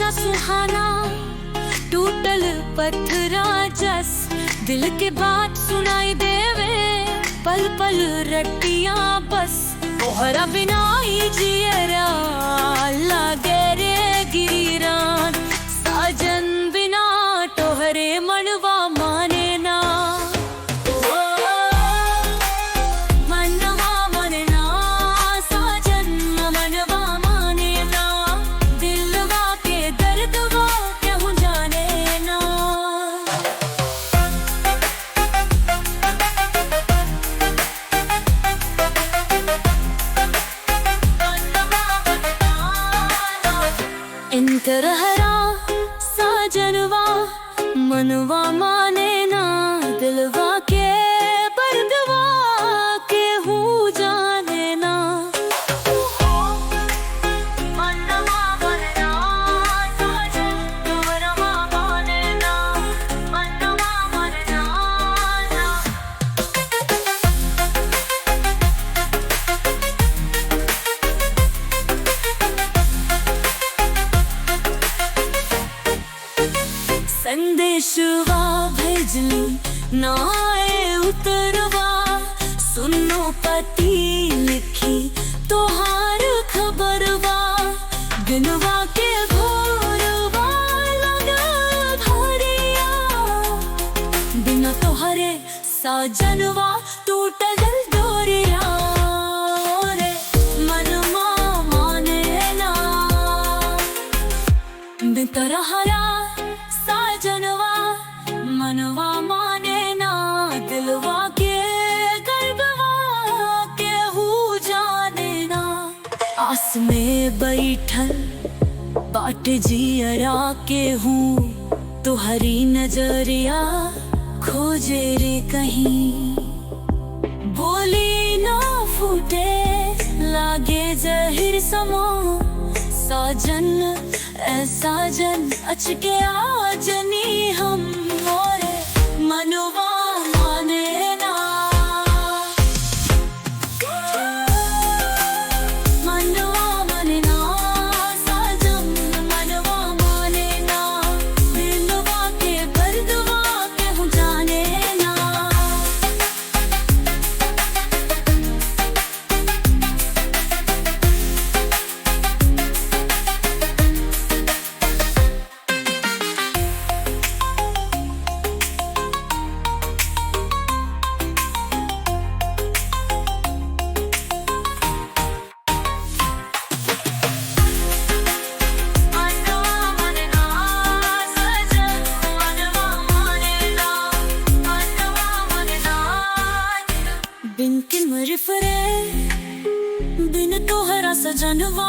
सपना सुहाना, टूटल पत्थरा जस दिल के बात सुनाई देवे, पल पल रटिया बस तोहरा बिना ही जियरा लागे रे गिरिरान। साजन बिना तोहरे मनवा माने ना, मनवा माने ना, साजन मनवा माने ना, दिलवा के दर्दवा क्यों जाने ना। इन तरहरा साजनवा मनवा माने ना, दिलवा के बर्दवा के हूँ जाने ना। मनवा माने ना, साजन मनवा माने ना, मनवा माने ना। संदेशवा भेजली ना आए उतरवा, सुनो पति लिखी तोहार खबरवा, बिनवा के भोरवा लगा भरिया, बिना तोहरे साजनवा टूटल डोरिया रे, मनवा माने ना, बेतरहरा साजनवा मनवा माने ना, दिलवा के गर्भवा के हूँ जाने ना। आस में बैठल बाट जियरा के हूँ, तुहरी नजरिया खोजे रे कहीं, बोली ना फूटे लागे जहिर समा। साजन ऐ साजन अचके आजनी हम मोरे, मनवा माने ना, मनवा माने ना, साजन मनवा माने ना, दिलवा के बर्दवा क्यों जाने ना। बिन किमर फरे बिन तोहरा सजनवा,